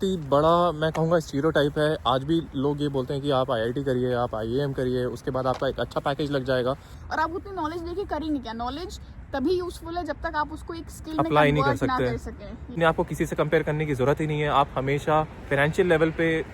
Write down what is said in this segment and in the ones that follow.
बड़ा मैं कहूँगा स्टीरियोटाइप है। आज भी लोग ये बोलते हैं कि आप आईआईटी करिए, आप आईएएम करिए, उसके बाद आपका एक अच्छा पैकेज लग जाएगा। और आप उतनी नॉलेज लेके करेंगे क्या? नॉलेज तभी यूजफुल है जब तक आप उसको एक स्किल में अप्लाई नहीं कर कन्वर्ट ना सकते। कर सकें। अपने आपको किसी से कंपेयर करने की ज़रूरत ही नहीं है। आप हमेशा फाइनेंशियल लेवल पे,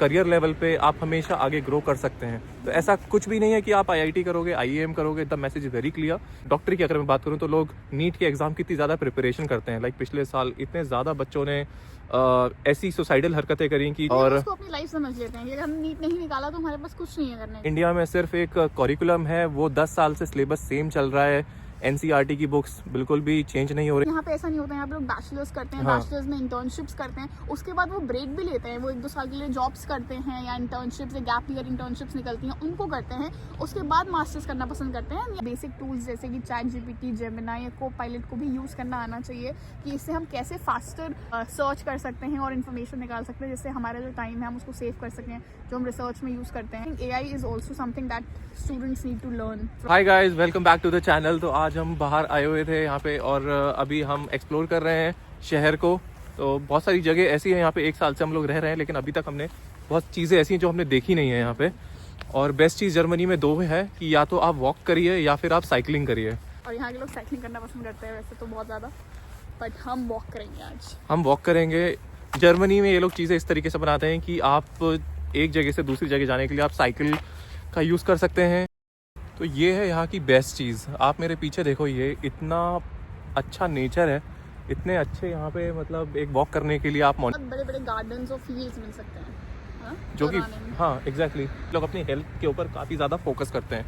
करियर लेवल पे आप हमेशा आगे ग्रो कर सकते हैं। तो ऐसा कुछ भी नहीं है कि आप आईआईटी करोगे, आईएएम करोगे, the message is very clear. Doctor की अगर मैं बात करूं तो लोग नीट के एग्ज़ाम की इतनी ज़्यादा प्रिपरेशन करते हैं। लाइक पिछले साल इतने ज़्यादा बच्चों ने ऐसी सुसाइडल हरकतें करी कि, और उसको अपनी लाइफ समझ लेते हैं कि अगर हम नीट नहीं निकाला तो हमारे पास कुछ नहीं है करने को। इंडिया में सिर्फ एक करिकुलम है, वो 10 साल से सिलेबस सेम चल रहा है। एनसीईआरटी की बुक्स बिल्कुल भी चेंज नहीं हो रही। यहाँ पे ऐसा नहीं होता है। यहाँ पे लोग बैचलर्स करते हैं, हाँ। बैचलर्स में इंटर्नशिप्स करते हैं, उसके बाद वो ब्रेक भी लेते हैं। वो 1-2 साल के लिए जॉब्स करते हैं या इंटर्नशिप्स या गैप ईयर इंटर्नशिप्स निकलती हैं, उनको करते हैं। उसके बाद मास्टर्स करना पसंद करते हैं। बेसिक टूल्स जैसे कि चैट जीपीटी, जेमिनी या कोपायलट को भी यूज़ करना आना चाहिए कि इससे हम कैसे फास्टर सर्च कर सकते हैं और इन्फॉर्मेशन निकाल सकते हैं, जिससे हमारा जो टाइम है हम उसको सेव कर सकें, जो हम रिसर्च में यूज़ करते हैं। AI is also something that students need to learn. Hi guys, welcome back to the channel. तो आज हम बाहर आए हुए थे यहाँ पे और अभी हम एक्सप्लोर कर रहे हैं शहर को। तो बहुत सारी जगह ऐसी है यहाँ पे, 1 साल से हम लोग रह रहे हैं, लेकिन अभी तक हमने बहुत चीज़ें ऐसी हैं जो हमने देखी नहीं है यहाँ पे। और बेस्ट चीज़ जर्मनी में 2 है कि या तो आप वॉक करिए या फिर आप साइकिलिंग करिए। और यहाँ के लोग साइकिलिंग करना पसंद करते हैं वैसे तो बहुत ज़्यादा, बट हम वॉक करेंगे आज। हम वॉक करेंगे। जर्मनी में ये लोग चीज़ें इस तरीके से बनाते हैं कि आप एक जगह से दूसरी जगह जाने के लिए आप साइकिल का यूज़ कर सकते हैं। तो ये है यहाँ की बेस्ट चीज़। आप मेरे पीछे देखो, ये इतना अच्छा नेचर है, इतने अच्छे यहाँ पे, मतलब एक वॉक करने के लिए आप बहुत बड़े बड़े गार्डन्स और फील्ड्स मिल सकते हैं, हाँ? जो कि पुराने में। हाँ एग्जैक्टली लोग अपनी हेल्थ के ऊपर काफ़ी ज़्यादा फोकस करते हैं।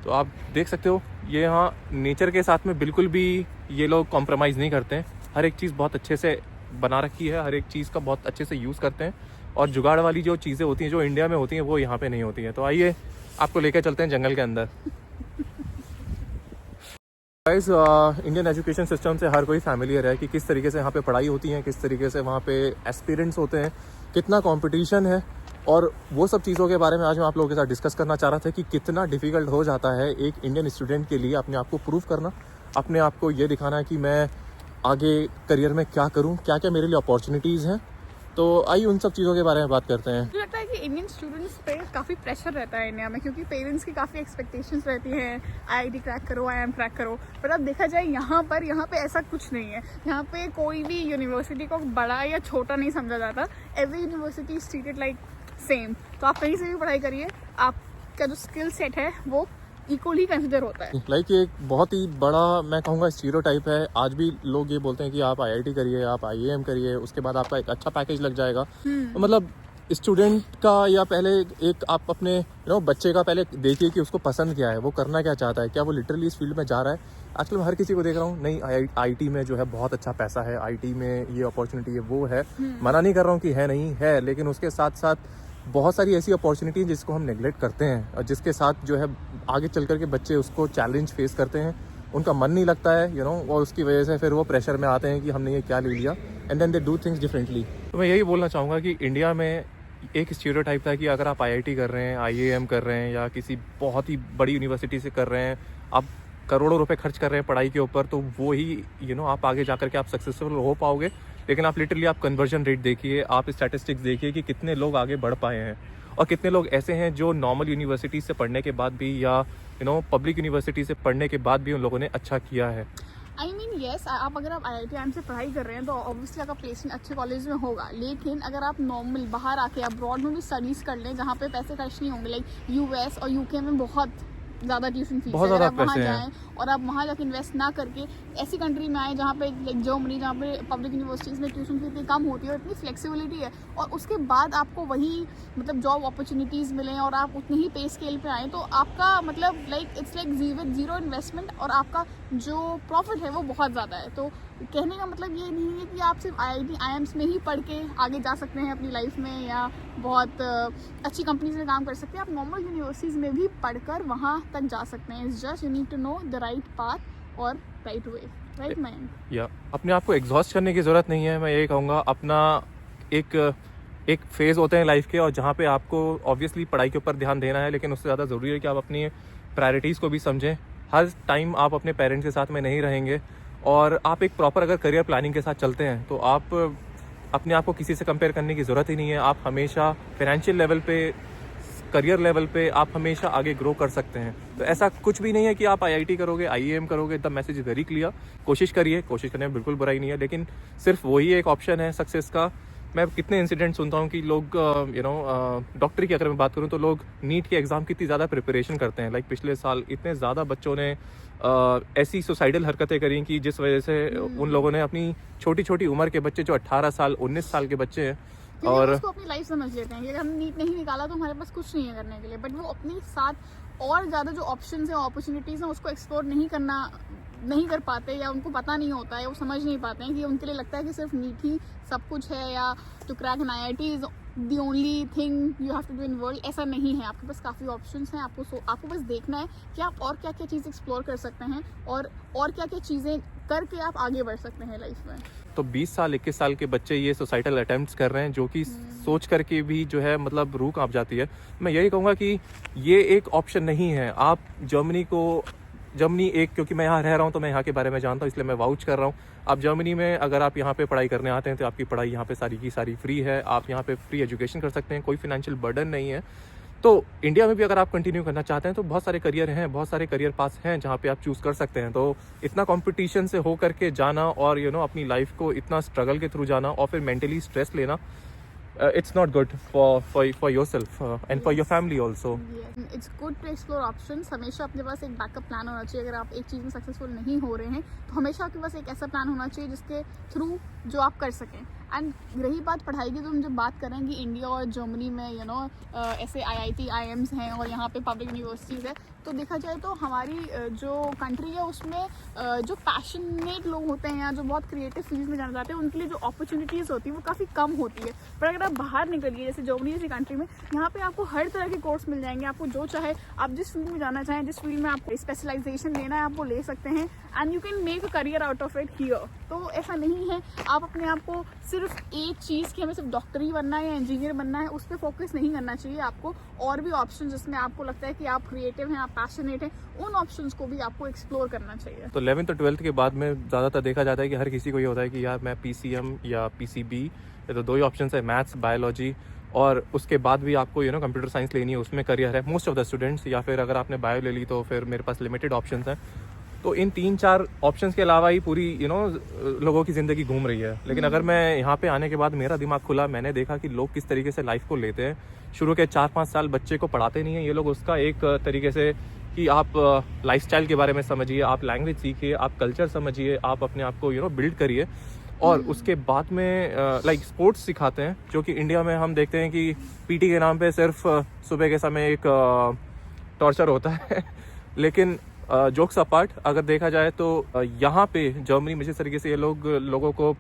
तो आप देख सकते हो ये यहाँ नेचर के साथ में बिल्कुल भी ये लोग कॉम्प्रोमाइज़ नहीं करते हैं। हर एक चीज़ बहुत अच्छे से बना रखी है, हर एक चीज़ का बहुत अच्छे से यूज़ करते हैं। और जुगाड़ वाली जो चीज़ें होती हैं जो इंडिया में होती हैं वो यहाँ पे नहीं होती हैं। तो आइए आपको लेकर चलते हैं जंगल के अंदर। गाइस, इंडियन एजुकेशन सिस्टम से हर कोई फैमिलियर है कि किस तरीके से यहाँ पे पढ़ाई होती है, किस तरीके से वहाँ पे एस्पिरेंट्स होते हैं, कितना कंपटीशन है। और वो सब चीज़ों के बारे में आज मैं आप लोगों के साथ डिस्कस करना चाह रहा था कि कितना डिफ़िकल्ट हो जाता है एक इंडियन स्टूडेंट के लिए अपने आप को प्रूव करना, अपने आप को ये दिखाना कि मैं आगे करियर में क्या करूँ, क्या क्या मेरे लिए अपॉर्चुनिटीज़ हैं। तो आइए उन सब चीज़ों के बारे में बात करते हैं। मुझे लगता है कि इंडियन स्टूडेंट्स पे काफ़ी प्रेशर रहता है इंडिया में, क्योंकि पेरेंट्स की काफ़ी एक्सपेक्टेशंस रहती हैं, आईआईटी क्रैक करो, आईएम क्रैक करो। पर अब देखा जाए यहाँ पे ऐसा कुछ नहीं है। यहाँ पे कोई भी यूनिवर्सिटी को बड़ा या छोटा नहीं समझा जाता। Every university is treated like same. तो आप कहीं से भी पढ़ाई करिए, आपका जो स्किल सेट है वो इक्वली कंसिडर होता है। लाइक एक बहुत ही बड़ा मैं कहूँगा स्टीरियोटाइप है। आज भी लोग ये बोलते हैं कि आप आईआईटी करिए, आप आईएएम करिए, उसके बाद आपका एक अच्छा पैकेज लग जाएगा। तो मतलब स्टूडेंट का, या पहले एक आप अपने बच्चे का पहले देखिए कि उसको पसंद क्या है, वो करना क्या चाहता है, क्या वो लिटरली इस फील्ड में जा रहा है। आजकल मैं हर किसी को देख रहा हूँ, नहीं आईटी में जो है बहुत अच्छा पैसा है, आईटी में ये अपॉर्चुनिटी है, वो है। मना नहीं कर रहा हूँ कि है, नहीं है, लेकिन उसके साथ साथ बहुत सारी ऐसी अपॉर्चुनिटी जिसको हम नेगलेक्ट करते हैं और जिसके साथ जो है आगे चल कर के बच्चे उसको चैलेंज फेस करते हैं, उनका मन नहीं लगता है और उसकी वजह से फिर वो प्रेशर में आते हैं कि हमने ये क्या ले लिया, and then they do things differently. तो मैं यही बोलना चाहूँगा कि इंडिया में एक स्टीरियोटाइप था कि अगर आप आईआईटी कर रहे हैं, आईएएम कर रहे हैं या किसी बहुत ही बड़ी यूनिवर्सिटी से कर रहे हैं, आप करोड़ों रुपए खर्च कर रहे हैं पढ़ाई के ऊपर, तो वो ही आप आगे जाकर के आप सक्सेसफुल हो पाओगे। लेकिन आप लिटरली आप कन्वर्जन रेट देखिए, आप स्टैटिस्टिक्स देखिए कि कितने लोग आगे बढ़ पाए हैं और कितने लोग ऐसे हैं जो नॉर्मल यूनिवर्सिटी से पढ़ने के बाद भी या पब्लिक यूनिवर्सिटी से पढ़ने के बाद भी उन लोगों ने अच्छा किया है। आई मीन येस, आप अगर आप आईआईटी आईएम से पढ़ाई कर रहे हैं तो ऑब्वियसली आपका प्लेसमेंट अच्छे कॉलेज में होगा। लेकिन अगर आप नॉर्मल बाहर आके अब्रॉड में भी स्टडीज़ कर लें जहाँ पे पैसे खर्च नहीं होंगे, लाइक यूएस और यूके में बहुत ज़्यादा ट्यूशन फीस है, अगर आप वहाँ जाएँ और आप वहाँ जाके इन्वेस्ट ना करके ऐसी कंट्री में आए जहाँ पे लाइक जर्मनी, जहाँ पे पब्लिक यूनिवर्सिटीज़ में ट्यूशन फीस इतनी कम होती है और इतनी फ्लेक्सिबिलिटी है, और उसके बाद आपको वही मतलब जॉब अपॉर्चुनिटीज़ मिलें और आप उतनी ही पे स्केल पे आएँ, तो आपका मतलब like it's like zero investment और आपका जो प्रॉफिट है वो बहुत ज़्यादा है। तो कहने का मतलब ये नहीं है कि आप सिर्फ आईआईटी आईएम्स में ही पढ़ के आगे जा सकते हैं अपनी लाइफ में या बहुत अच्छी कंपनीज में काम कर सकते हैं। आप नॉर्मल यूनिवर्सिटीज़ में भी पढ़कर वहाँ तक जा सकते हैं। It's just you need to know the right path और राइट वे, राइट माइंड। या अपने आप को एग्जॉस्ट करने की ज़रूरत नहीं है। मैं यही कहूँगा, अपना एक फेज़ होते हैं लाइफ के, और जहाँ पे आपको ऑब्वियसली पढ़ाई के ऊपर ध्यान देना है, लेकिन उससे ज़्यादा ज़रूरी है कि आप अपनी प्रायोरिटीज़ को भी समझें। हर टाइम आप अपने पेरेंट्स के साथ में नहीं रहेंगे, और आप एक प्रॉपर अगर करियर प्लानिंग के साथ चलते हैं तो आप अपने आप को किसी से कंपेयर करने की ज़रूरत ही नहीं है। आप हमेशा फाइनेंशियल लेवल पे, करियर लेवल पे आप हमेशा आगे ग्रो कर सकते हैं। तो ऐसा कुछ भी नहीं है कि आप आईआईटी करोगे, आईएएम करोगे। The message is very clear. कोशिश करिए, कोशिश करने में बिल्कुल बुराई नहीं है, लेकिन सिर्फ वही एक ऑप्शन है सक्सेस का। मैं कितने इंसिडेंट सुनता हूँ कि लोग डॉक्टरी की अगर मैं बात करूँ तो लोग नीट के एग्ज़ाम की इतनी ज़्यादा प्रिपरेशन करते हैं। लाइक पिछले साल इतने ज़्यादा बच्चों ने ऐसी सुसाइडल हरकतें करी कि जिस वजह से उन लोगों ने अपनी छोटी छोटी उम्र के बच्चे, जो 18 साल 19 साल के बच्चे हैं, और उसको अपनी लाइफ समझ लेते हैं कि अगर हम नीट नहीं निकाला तो हमारे पास कुछ नहीं है करने के लिए, बट वो अपने साथ और ज़्यादा जो ऑप्शंस हैं, अपॉर्चुनिटीज़ हैं, उसको एक्सप्लोर नहीं कर पाते, या उनको पता नहीं होता है, वो समझ नहीं पाते हैं कि उनके लिए लगता है कि सिर्फ नीट ही सब कुछ है, या to crack an IIT is the only thing you have to do in world. ऐसा नहीं है, आपके पास काफ़ी ऑप्शंस हैं। आपको बस देखना है कि आप और क्या क्या चीज़ एक्सप्लोर कर सकते हैं, और क्या क्या चीज़ें करके आप आगे बढ़ सकते हैं लाइफ में। तो 20 साल 21 साल के बच्चे ये सुसाइडल अटेम्प्ट्स कर रहे हैं, जो कि सोच करके भी जो है मतलब रूह कांप जाती है। मैं यही कहूँगा कि ये एक ऑप्शन नहीं है। आप जर्मनी एक, क्योंकि मैं यहाँ रह रहा हूँ तो मैं यहाँ के बारे में जानता हूँ, इसलिए मैं वाउच कर रहा हूँ। आप जर्मनी में अगर आप यहाँ पे पढ़ाई करने आते हैं तो आपकी पढ़ाई यहाँ पे सारी की सारी फ्री है। आप यहाँ पे फ्री एजुकेशन कर सकते हैं, कोई फिनेंशियल बर्डन नहीं है। तो इंडिया में भी अगर आप कंटिन्यू करना चाहते हैं तो बहुत सारे करियर हैं, बहुत सारे करियर पास हैं जहाँ पे आप चूज़ कर सकते हैं। तो इतना कंपटीशन से हो करके जाना और अपनी लाइफ को इतना स्ट्रगल के थ्रू जाना और फिर मेंटली स्ट्रेस लेना, it's not good for yourself and for your family also. It's good to explore options. हमेशा अपने पास एक बैकअप प्लान होना चाहिए। अगर आप एक चीज़ में सक्सेसफुल नहीं हो रहे हैं तो हमेशा आपके पास एक ऐसा प्लान होना चाहिए जिसके थ्रू जो आप कर सकें। एंड रही बात पढ़ाई की, तो हम जब बात करें कि इंडिया और जर्मनी में ऐसे IIT IIMs हैं और यहाँ पे पब्लिक यूनिवर्सिटीज़ है, तो देखा जाए तो हमारी जो कंट्री है उसमें जो पैशनेट लोग होते हैं या जो बहुत क्रिएटिव फील्ड में जाना चाहते हैं, उनके लिए जो अपॉर्चुनिटीज़ होती है वो काफ़ी कम होती है। पर अगर आप बाहर निकलिए, जैसे जर्मनी जैसी कंट्री में, यहाँ पे आपको हर तरह के कोर्स मिल जाएंगे। आपको जो चाहे, आप जिस फील्ड में जाना चाहें, जिस फील्ड में आपको स्पेशलाइजेशन लेना है, आप वो ले सकते हैं, and you can make a career out of it here. तो ऐसा नहीं है आप अपने आप को सिर्फ एक चीज़ की, हमें सिर्फ डॉक्टर ही बनना है या इंजीनियर बनना है, उस पर फोकस नहीं करना चाहिए। आपको और भी ऑप्शन जिसमें आपको लगता है कि आप क्रिएटिव हैं, आप पैशनेट हैं, उन ऑप्शंस को भी आपको एक्सप्लोर करना चाहिए। तो 11th और 12th के बाद में ज़्यादातर देखा जाता है कि हर किसी को ये होता है कि यार मैं PCM या PCB, ये तो दो ही ऑप्शन है, मैथ्स, बायोलॉजी, और उसके बाद भी आपको कंप्यूटर साइंस लेनी है, उसमें करियर है मोस्ट ऑफ द स्टूडेंट्स। या फिर अगर आपने बायो ले ली तो फिर मेरे पास लिमिटेड ऑप्शंस हैं। तो इन 3-4 ऑप्शंस के अलावा ही पूरी लोगों की ज़िंदगी घूम रही है। लेकिन अगर मैं यहाँ पे आने के बाद मेरा दिमाग खुला, मैंने देखा कि लोग किस तरीके से लाइफ को लेते हैं। शुरू के 4-5 साल बच्चे को पढ़ाते नहीं हैं ये लोग, उसका एक तरीके से कि आप लाइफस्टाइल के बारे में समझिए, आप लैंग्वेज सीखिए, आप कल्चर समझिए, आप अपने आप को बिल्ड करिए। और उसके बाद में लाइक स्पोर्ट्स सिखाते हैं, जो कि इंडिया में हम देखते हैं कि PT के नाम पे सिर्फ सुबह के समय एक टॉर्चर होता है। लेकिन जोक्स अपार्ट अगर देखा जाए तो यहाँ पे जर्मनी में जिस तरीके से ये लोगों को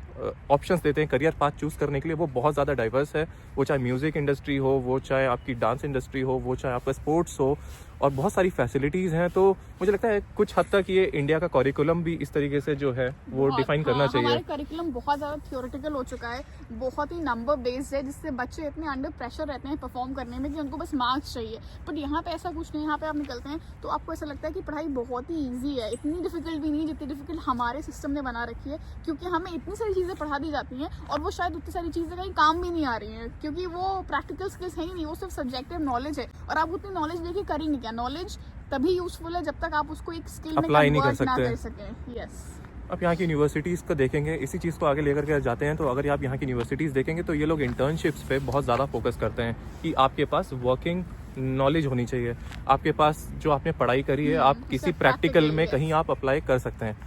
ऑप्शंस देते हैं करियर पाथ चूज़ करने के लिए, वो बहुत ज़्यादा डाइवर्स है। वो चाहे म्यूज़िक इंडस्ट्री हो, वो चाहे आपकी डांस इंडस्ट्री हो, वो चाहे आपका स्पोर्ट्स हो, और बहुत सारी फैसिलिटीज़ हैं। तो मुझे लगता है कुछ हद तक ये इंडिया का करिकुलम भी इस तरीके से जो है वो डिफाइन करना चाहिए। हमारा करिकुलम बहुत ज़्यादा थियोरेटिकल हो चुका है, बहुत ही नंबर बेस्ड है, जिससे बच्चे इतने अंडर प्रेशर रहते हैं परफॉर्म करने में कि उनको बस मार्क्स चाहिए। बट यहाँ पे ऐसा कुछ नहीं। यहाँ पे आप निकलते हैं तो आपको ऐसा लगता है कि पढ़ाई बहुत ही ईजी है, इतनी डिफिकल्ट भी नहीं जितनी डिफिकल्ट हमारे सिस्टम ने बना रखी है, क्योंकि हमें इतनी सारी चीज़ें पढ़ा दी जाती हैं और वो शायद उतनी सारी चीज़ें कहीं काम भी नहीं आ रही हैं, क्योंकि वो प्रैक्टिकल स्किल्स है ही नहीं, वो सिर्फ सब्जेक्टिव नॉलेज है। और आप उतनी नॉलेज लेके करेंगे क्या? नॉलेज तभी यूजफुल है जब तक आप उसको एक स्किल में अप्लाई नहीं कर कर सकते। यस। अब यहाँ की यूनिवर्सिटीज़ को देखेंगे, इसी चीज़ को आगे लेकर के जाते हैं, तो अगर आप यहाँ की यूनिवर्सिटीज़ देखेंगे तो ये लोग इंटर्नशिप्स पे बहुत ज़्यादा फोकस करते हैं कि आपके पास वर्किंग नॉलेज होनी चाहिए, आपके पास जो आपने पढ़ाई करी है आप किसी प्रैक्टिकल में कहीं आप अप्लाई कर सकते हैं।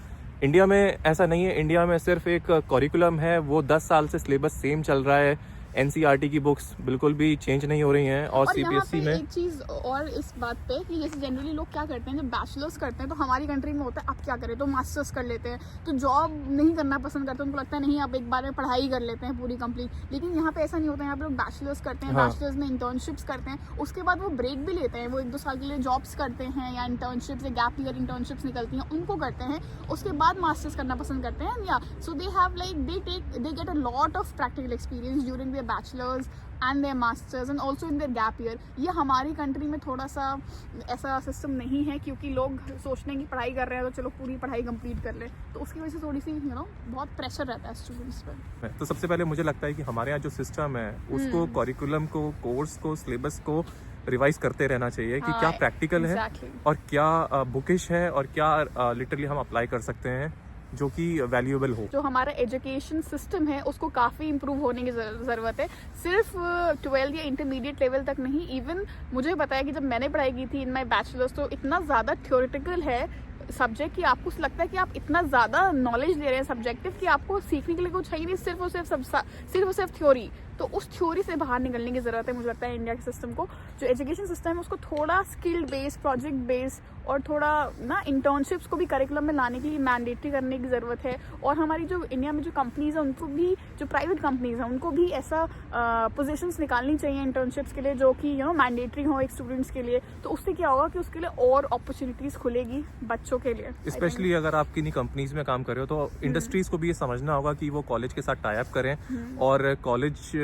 इंडिया में ऐसा नहीं है। इंडिया में सिर्फ एक करिकुलम है, वो 10 साल से सिलेबस सेम चल रहा है। NCERT की बुक्स बिल्कुल भी चेंज नहीं हो रही हैं। और CBSE में एक चीज़ और इस बात पे कि जैसे जनरली लोग क्या करते हैं, जब बैचलर्स करते हैं तो हमारी कंट्री में होता है अब क्या करें, तो मास्टर्स कर लेते हैं, तो जॉब नहीं करना पसंद करते, उनको लगता है नहीं आप एक बार में पढ़ाई कर लेते हैं पूरी कंप्लीट। लेकिन यहाँ पे ऐसा नहीं होता है, यहाँ पे लोग बैचलर्स करते हैं, बैचलर्स में इंटर्नशिप्स करते हैं, उसके बाद वो ब्रेक भी लेते हैं, वो 1-2 साल के लिए जॉब्स करते हैं या इंटर्नशिप्स या गैप ईयर इंटर्नशिप्स निकलती हैं उनको करते हैं, उसके बाद मास्टर्स करना पसंद करते हैं। Yeah so they have like they get a lot of practical experience during their bachelors and their masters and also in their gap year. ये हमारी कंट्री में थोड़ा सा ऐसा सिस्टम नहीं है, क्योंकि लोग सोचते हैं कि पढ़ाई कर रहे हैं तो चलो पूरी पढ़ाई कंप्लीट कर ले, तो उसकी वजह से थोड़ी सी बहुत प्रेशर रहता है स्टूडेंट्स पर। तो सबसे पहले मुझे लगता है कि हमारे यहाँ जो सिस्टम है उसको करिकुलम को, कोर्स को, सिलेबस को रिवाइज करते रहना चाहिए कि क्या प्रैक्टिकल है और क्या बुकिश है और क्या लिटरली हम अप्लाई कर सकते हैं जो कि वैल्यूएबल हो। जो हमारा एजुकेशन सिस्टम है उसको काफ़ी इम्प्रूव होने की ज़रूरत है, सिर्फ 12 या इंटरमीडिएट लेवल तक नहीं। इवन मुझे बताया कि जब मैंने पढ़ाई की थी इन माई बैचलर्स, तो इतना ज़्यादा थ्योरेटिकल है सब्जेक्ट कि आपको लगता है कि आप इतना ज़्यादा नॉलेज ले रहे हैं सब्जेक्टिव कि आपको सीखने के लिए कुछ है ही नहीं, सिर्फ और सिर्फ थ्योरी। तो उस थ्योरी से बाहर निकलने की ज़रूरत है मुझे लगता है इंडिया के सिस्टम को। जो एजुकेशन सिस्टम है उसको थोड़ा स्किल्ड बेस्ड, प्रोजेक्ट बेस्ड और थोड़ा ना इंटर्नशिप्स को भी करिकुलम में लाने के लिए मैंडेटरी करने की ज़रूरत है। और हमारी जो इंडिया में जो कंपनीज़ हैं उनको भी, जो प्राइवेट कंपनीज़ हैं उनको भी ऐसा पोजीशंस निकालनी चाहिए इंटर्नशिप्स के लिए जो कि मैंडेटरी हो एक स्टूडेंट्स के लिए। तो उससे क्या होगा कि उसके लिए और अपॉर्चुनिटीज़ खुलेगी बच्चों के लिए। स्पेशली अगर आप किन्हीं कंपनीज में काम कर रहे हो तो इंडस्ट्रीज को भी ये समझना होगा कि वो कॉलेज के साथ टाई अप करें और कॉलेज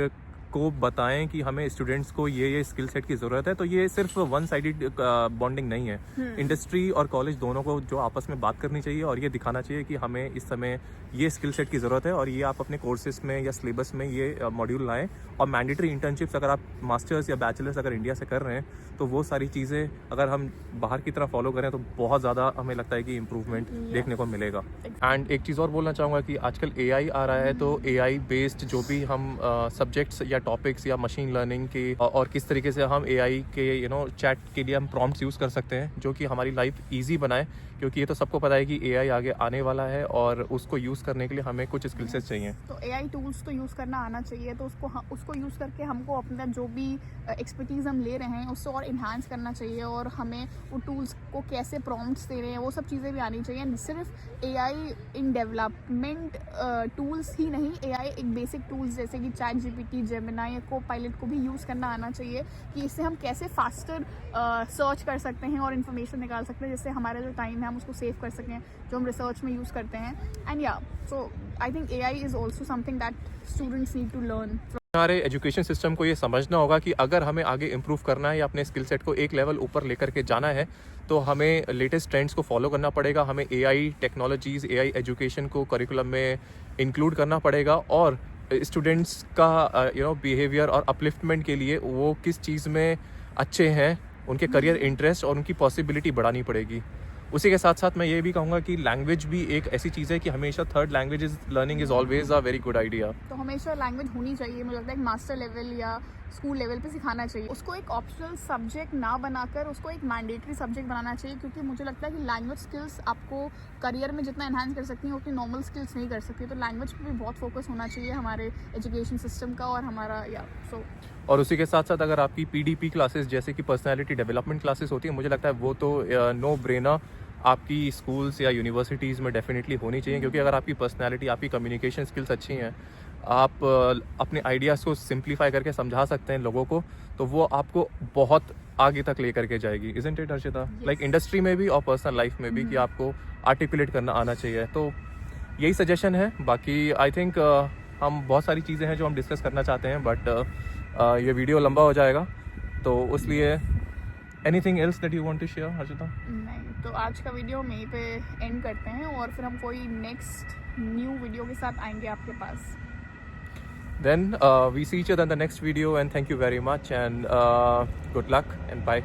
को बताएं कि हमें स्टूडेंट्स को ये स्किल सेट की ज़रूरत है। तो ये सिर्फ वन साइडेड बॉन्डिंग नहीं है, इंडस्ट्री और कॉलेज दोनों को जो आपस में बात करनी चाहिए और ये दिखाना चाहिए कि हमें इस समय ये स्किल सेट की ज़रूरत है और ये आप अपने कोर्सेज में या सिलेबस में ये मॉड्यूल लाएं। और मैंडेटरी इंटर्नशिप्स अगर आप मास्टर्स या बैचलर्स अगर इंडिया से कर रहे हैं तो वो सारी चीज़ें अगर हम बाहर की तरफ फॉलो करें तो बहुत ज़्यादा हमें लगता है कि इम्प्रूवमेंट देखने को मिलेगा। एंड एक चीज़ और बोलना चाहूँगा कि आजकल AI आ रहा है, तो AI बेस्ड जो भी हम सब्जेक्ट्स या टॉपिक्स या मशीन लर्निंग के और किस तरीके से हम AI के चैट के लिए हम प्रॉम्प्ट्स यूज़ कर सकते हैं जो कि हमारी लाइफ ईजी बनाए, क्योंकि ये तो सबको पता है कि AI आगे आने वाला है और उसको यूज़ करने के लिए हमें कुछ स्किल सेट चाहिए। तो AI टूल्स तो यूज़ करना आना चाहिए, तो उसको यूज़ करके हमको अपना जो भी एक्सपर्टीज़ हम ले रहे हैं उससे और इन्हांस करना चाहिए और हमें वो टूल्स को कैसे प्रॉम्प्ट्स दे रहे हैं वो सब चीज़ें भी आनी चाहिए। सिर्फ AI इन डेवलपमेंट टूल्स ही नहीं, AI एक बेसिक टूल्स जैसे कि ChatGPT, जेमिनी या कोपायलट को भी यूज़ करना आना चाहिए कि इससे हम कैसे फास्टर सर्च कर सकते हैं और इन्फॉर्मेशन निकाल सकते हैं, जिससे हमारा जो टाइम है हम उसको सेव कर सकें जो हम रिसर्च में यूज़ करते हैं। And yeah so I think AI is also something that students need to learn. हमारे एजुकेशन सिस्टम को ये समझना होगा कि अगर हमें आगे इम्प्रूव करना है या अपने स्किल सेट को एक लेवल ऊपर लेकर के जाना है तो हमें लेटेस्ट ट्रेंड्स को फॉलो करना पड़ेगा, हमें AI टेक्नोलॉजीज़, AI एजुकेशन को करिकुलम में इंक्लूड करना पड़ेगा और स्टूडेंट्स का बिहेवियर और अपलिफ्टमेंट के लिए वो किस चीज़ में अच्छे हैं, उनके करियर इंटरेस्ट और उनकी पॉसिबिलिटी बढ़ानी पड़ेगी। उसी के साथ साथ मैं ये भी कहूँगा कि लैंग्वेज भी एक ऐसी चीज़ है कि हमेशा third language learning is always a very good idea. तो हमेशा लैंग्वेज होनी चाहिए, मुझे लगता है एक मास्टर लेवल या स्कूल लेवल पे सिखाना चाहिए। उसको एक ऑप्शनल सब्जेक्ट ना बनाकर उसको एक मैंडेटरी सब्जेक्ट बनाना चाहिए, क्योंकि मुझे लगता है कि लैंग्वेज स्किल्स आपको करियर में जितना एनहांस कर सकती हैं उतनी नॉर्मल स्किल्स नहीं कर सकती। तो लैंग्वेज पे भी बहुत फोकस होना चाहिए हमारे एजुकेशन सिस्टम का और हमारा और उसी के साथ साथ अगर आपकी PDP क्लासेस जैसे कि पर्सनैलिटी डेवलपमेंट क्लासेस होती है, मुझे लगता है वो तो नो ब्रेनर आपकी स्कूल्स या यूनिवर्सिटीज़ में डेफिनेटली होनी चाहिए, क्योंकि अगर आपकी पर्सनैलिटी, आपकी कम्युनिकेशन स्किल्स अच्छी हैं, आप अपने आइडियाज़ को सिंप्लीफाई करके समझा सकते हैं लोगों को, तो वो आपको बहुत आगे तक लेकर के जाएगी। Isn't it Harshita? Like industry में भी और पर्सनल लाइफ में भी कि आपको आर्टिकुलेट करना आना चाहिए। तो यही सजेशन है। बाकी आई थिंक हम बहुत सारी चीज़ें हैं जो हम डिस्कस करना चाहते हैं, बट ये वीडियो लंबा हो जाएगा, तो उसलिए anything else that you want to share Harshita? नहीं, तो आज का वीडियो हम यहीं पे एंड करते हैं और फिर हम कोई नेक्स्ट न्यू वीडियो के साथ आएंगे आपके पास। Then we see each other in the next video, and thank you very much, and good luck and bye.